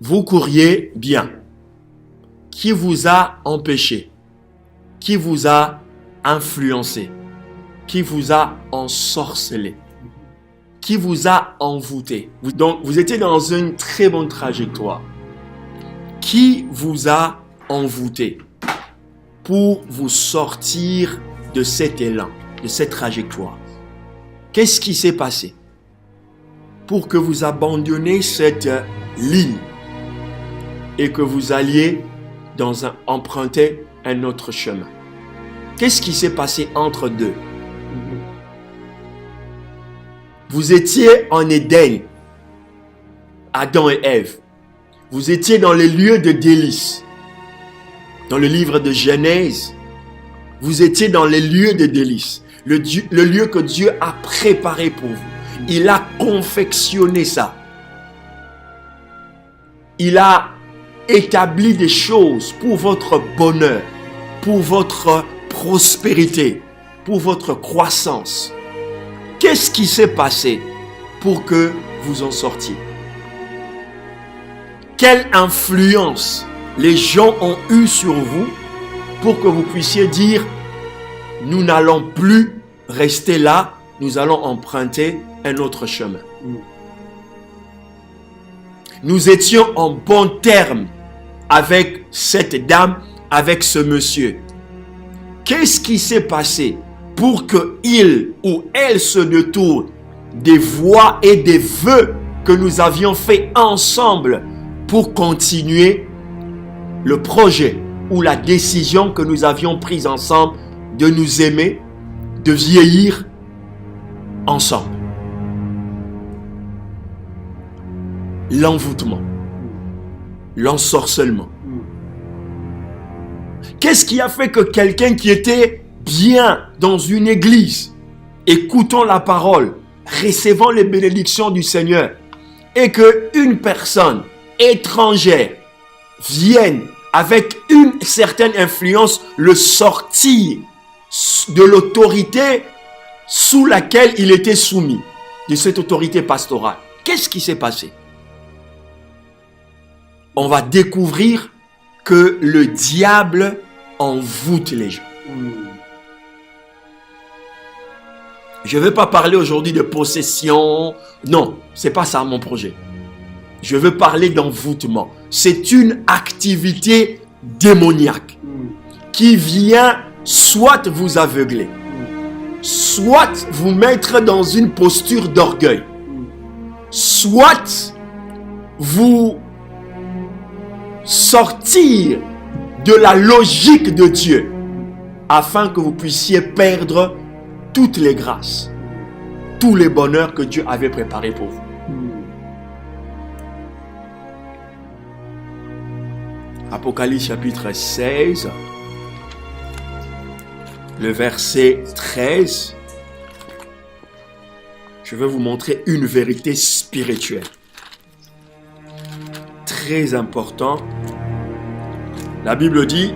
vous couriez bien. Qui vous a empêché? Qui vous a influencé? Qui vous a ensorcelé? Qui vous a envoûté? Donc, vous étiez dans une très bonne trajectoire. Qui vous a envoûté pour vous sortir de cet élan, de cette trajectoire? Qu'est-ce qui s'est passé pour que vous abandonniez cette ligne et que vous alliez emprunter un autre chemin? Qu'est-ce qui s'est passé entre deux? Vous étiez en Éden, Adam et Ève. Vous étiez dans les lieux de délices. Dans le livre de Genèse, vous étiez dans les lieux de délices. Le lieu que Dieu a préparé pour vous. Il a confectionné ça. Il a établi des choses pour votre bonheur, pour votre prospérité, pour votre croissance. Qu'est-ce qui s'est passé pour que vous en sortiez? Quelle influence les gens ont eu sur vous pour que vous puissiez dire « Nous n'allons plus rester là, nous allons emprunter un autre chemin. » Nous étions en bon terme avec cette dame, avec ce monsieur. Qu'est-ce qui s'est passé pour qu'il ou elle se détourne des voies et des vœux que nous avions fait ensemble pour continuer le projet ou la décision que nous avions prise ensemble de nous aimer, de vieillir ensemble? L'envoûtement, l'ensorcellement. Qu'est-ce qui a fait que quelqu'un qui était bien dans une église, écoutant la parole, recevant les bénédictions du Seigneur, et qu'une personne étrangère vienne avec une certaine influence le sortir de l'autorité sous laquelle il était soumis, de cette autorité pastorale? Qu'est-ce qui s'est passé? On va découvrir que le diable envoûte les gens. Je ne veux pas parler aujourd'hui de possession. Non, ce n'est pas ça mon projet. Je veux parler d'envoûtement. C'est une activité démoniaque qui vient soit vous aveugler, soit vous mettre dans une posture d'orgueil, soit vous sortir de la logique de Dieu afin que vous puissiez perdre toutes les grâces, tous les bonheurs que Dieu avait préparés pour vous. Apocalypse chapitre 16, le verset 13. Je vais vous montrer une vérité spirituelle. Très important. La Bible dit: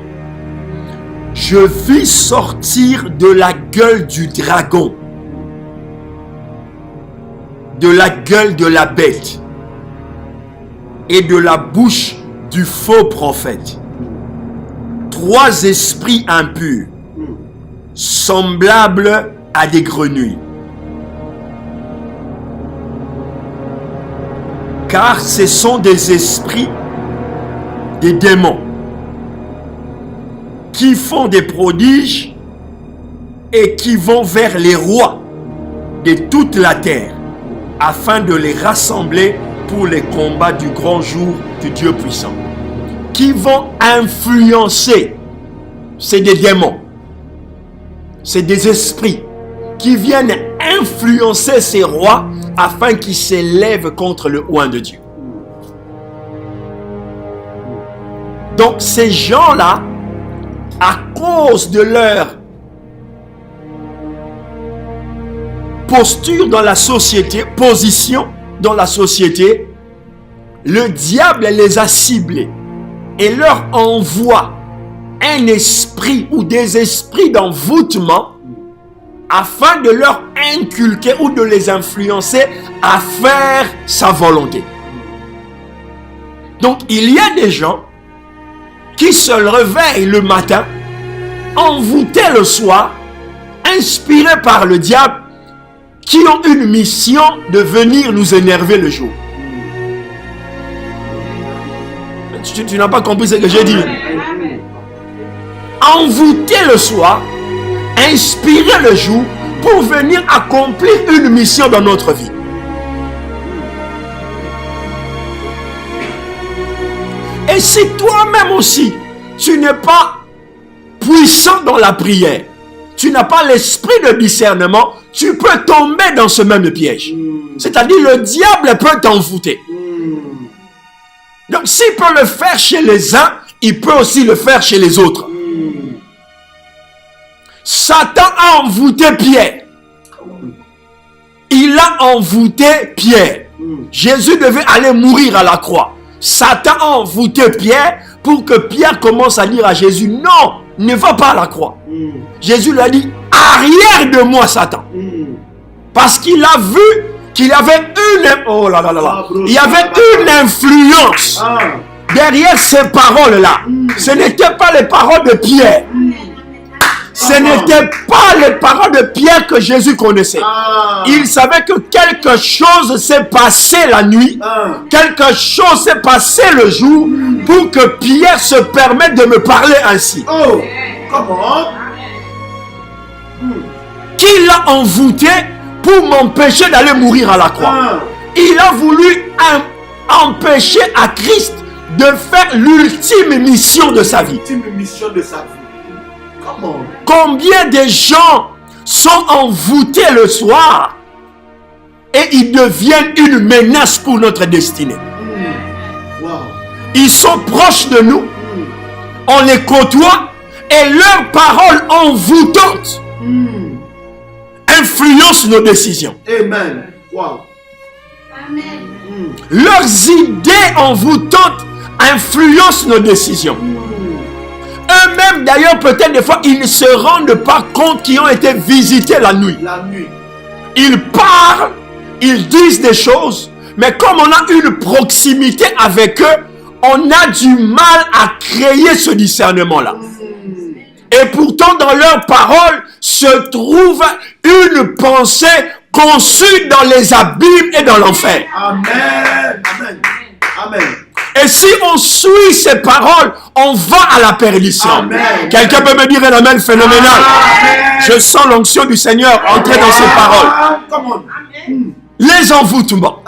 je vis sortir de la gueule du dragon, de la gueule de la bête et de la bouche du faux prophète 3 esprits impurs, semblables à des grenouilles. Car ce sont des esprits, des démons, qui font des prodiges et qui vont vers les rois de toute la terre, afin de les rassembler pour les combats du grand jour du Dieu puissant. Qui vont influencer, c'est des démons, c'est des esprits qui viennent influencer ces rois afin qu'ils s'élèvent contre le oint de Dieu. Donc ces gens-là, à cause de leur posture dans la société, position dans la société, le diable les a ciblés et leur envoie un esprit ou des esprits d'envoûtement afin de leur inculquer ou de les influencer à faire sa volonté. Donc, il y a des gens qui se réveillent le matin, envoûtés le soir, inspirés par le diable, qui ont une mission de venir nous énerver le jour. Tu n'as pas compris ce que j'ai dit. Envoûtés le soir, inspirés le jour, pour venir accomplir une mission dans notre vie. Et si toi-même aussi, tu n'es pas puissant dans la prière, tu n'as pas l'esprit de discernement, tu peux tomber dans ce même piège. C'est-à-dire, le diable peut t'envoûter. Donc, s'il peut le faire chez les uns, il peut aussi le faire chez les autres. Satan a envoûté Pierre. Il a envoûté Pierre. Jésus devait aller mourir à la croix. Satan a envoûté Pierre pour que Pierre commence à dire à Jésus, non, ne va pas à la croix. Jésus lui a dit, arrière de moi, Satan. Parce qu'il a vu qu'il y avait il y avait une influence derrière ces paroles-là. Ce n'étaient pas les paroles de Pierre. Ce n'était pas les paroles de Pierre que Jésus connaissait. Il savait que quelque chose s'est passé la nuit, quelque chose s'est passé le jour, pour que Pierre se permette de me parler ainsi. Qui l'a envoûté pour m'empêcher d'aller mourir à la croix. Il a voulu empêcher à Christ de faire l'ultime mission de sa vie. Combien de gens sont envoûtés le soir et ils deviennent une menace pour notre destinée. Ils sont proches de nous, on les côtoie et leurs paroles envoûtantes influencent nos décisions. Amen. Wow. Leurs idées envoûtantes influencent nos décisions. Eux-mêmes, d'ailleurs, peut-être des fois, ils ne se rendent pas compte qu'ils ont été visités la nuit. Ils parlent, ils disent des choses, mais comme on a une proximité avec eux, on a du mal à créer ce discernement-là. Et pourtant, dans leurs paroles se trouve une pensée conçue dans les abîmes et dans l'enfer. Amen. Amen. Amen. Et si on suit ces paroles, on va à la perdition. Quelqu'un peut me dire un amen phénoménal. Amen. Je sens l'onction du Seigneur entrer dans ces paroles. Les envoûtements